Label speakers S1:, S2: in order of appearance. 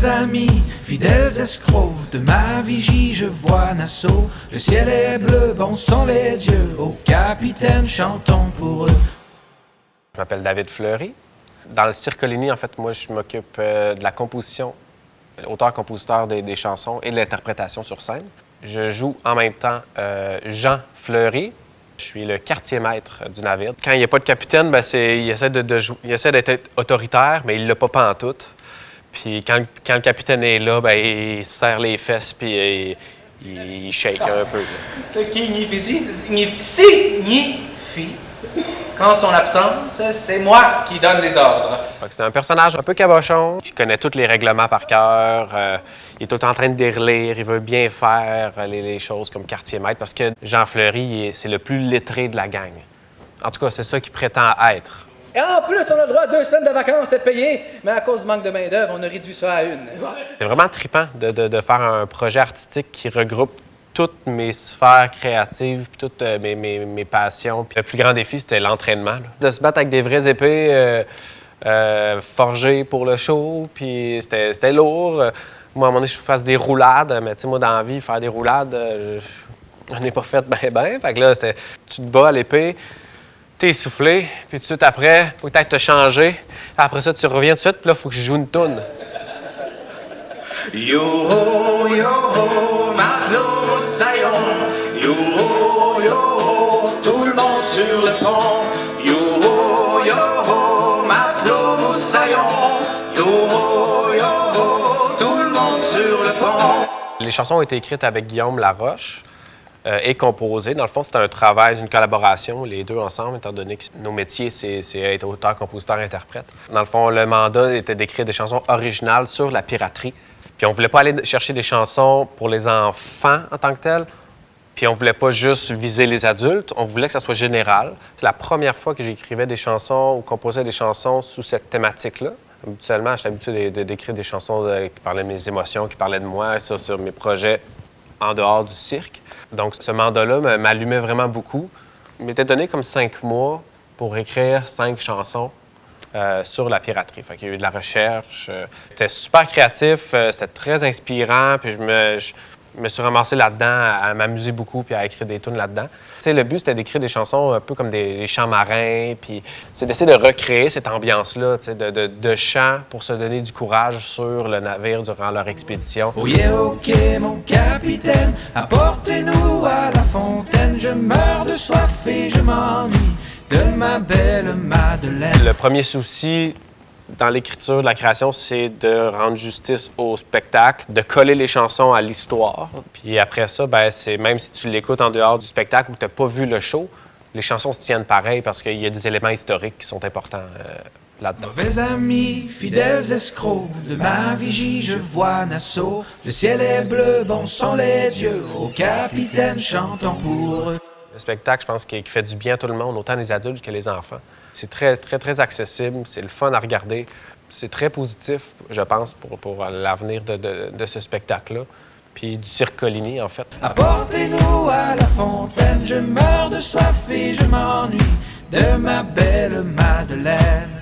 S1: Mauvais amis, fidèles escrocs, de ma vigie je vois Nassau. Le ciel est bleu, bon sont les dieux, au capitaine chantons pour eux.
S2: Je m'appelle David Fleury. Dans le Circolini, en fait, moi, je m'occupe de la composition, auteur-compositeur des chansons et de l'interprétation sur scène. Je joue en même temps Jean Fleury. Je suis le quartier-maître du navire. Quand il n'y a pas de capitaine, ben il essaie d'être autoritaire, mais il ne l'a pas pantoute. Puis quand le capitaine est là, ben il se serre les fesses puis il shake un peu.
S3: Ce qui signifie qu'en son absence, c'est moi qui donne les ordres.
S2: C'est un personnage un peu cabochon, qui connaît tous les règlements par cœur. Il est tout le temps en train de les relire, il veut bien faire les choses comme quartier-maître, parce que Jean Fleury, c'est le plus lettré de la gang. En tout cas, c'est ça qu'il prétend être.
S3: Et en plus, on a le droit à 2 semaines de vacances à payer, mais à cause du manque de main-d'œuvre, on a réduit ça à 1.
S2: C'est vraiment trippant de faire un projet artistique qui regroupe toutes mes sphères créatives, toutes mes passions. Puis le plus grand défi, c'était l'entraînement. De se battre avec des vraies épées forgées pour le show, puis c'était lourd. Moi, à un moment donné, je fasse des roulades, mais tu sais, moi, dans la vie, faire des roulades, je n'ai pas fait bien. Fait que là, tu te bats à l'épée, t'es essoufflé, puis tout de suite après, il faut que tu te changer. Après ça, tu reviens tout de suite, puis là, il faut que je joue une toune.
S1: Yo-ho, yo-ho, matelot saillons. Yo-ho, yo-ho, tout le monde sur le pont. Yo-ho, yo-ho, matelot saillons. Yo-ho, yo-ho, tout le monde sur le pont.
S2: Les chansons ont été écrites avec Guillaume Laroche et composées. Dans le fond, c'est un travail d'une collaboration, les deux ensemble, étant donné que nos métiers, c'est être auteur, compositeur, interprète. Dans le fond, le mandat était d'écrire des chansons originales sur la piraterie. Puis on voulait pas aller chercher des chansons pour les enfants en tant que tels. Puis on voulait pas juste viser les adultes, on voulait que ça soit général. C'est la première fois que j'écrivais des chansons ou composais des chansons sous cette thématique-là. Habituellement, j'étais habitué d'écrire des chansons qui parlaient de mes émotions, qui parlaient de moi, ça, sur mes projets en dehors du cirque. Donc ce mandat-là m'allumait vraiment beaucoup. Il m'était donné comme 5 mois pour écrire 5 chansons sur la piraterie. Fait qu'il y a eu de la recherche. C'était super créatif, c'était très inspirant, puis je me suis ramassé là-dedans à m'amuser beaucoup puis à écrire des tunes là-dedans. Tu sais, le but, c'était d'écrire des chansons un peu comme des chants marins, puis c'est d'essayer de recréer cette ambiance-là, tu sais, de chants pour se donner du courage sur le navire durant leur expédition.
S1: Oh yeah, ok, mon capitaine, apportez-nous à la fontaine. Je meurs de soif et je m'ennuie de ma belle Madeleine.
S2: Le premier souci dans l'écriture, de la création, c'est de rendre justice au spectacle, de coller les chansons à l'histoire. Puis après ça, ben, c'est même si tu l'écoutes en dehors du spectacle ou que tu n'as pas vu le show, les chansons se tiennent pareil parce qu'il y a des éléments historiques qui sont importants là-dedans.
S1: Mauvais amis, fidèles escrocs, de ma vigie je vois Nassau. Le ciel est bleu, bon sont les dieux, au capitaine chantons pour eux.
S2: Le spectacle, je pense, qui fait du bien à tout le monde, autant les adultes que les enfants. C'est très, très, très accessible, c'est le fun à regarder. C'est très positif, je pense, pour l'avenir de ce spectacle-là. Puis du Circolini, en fait.
S1: Apportez-nous à la fontaine, je meurs de soif et je m'ennuie de ma belle Madeleine.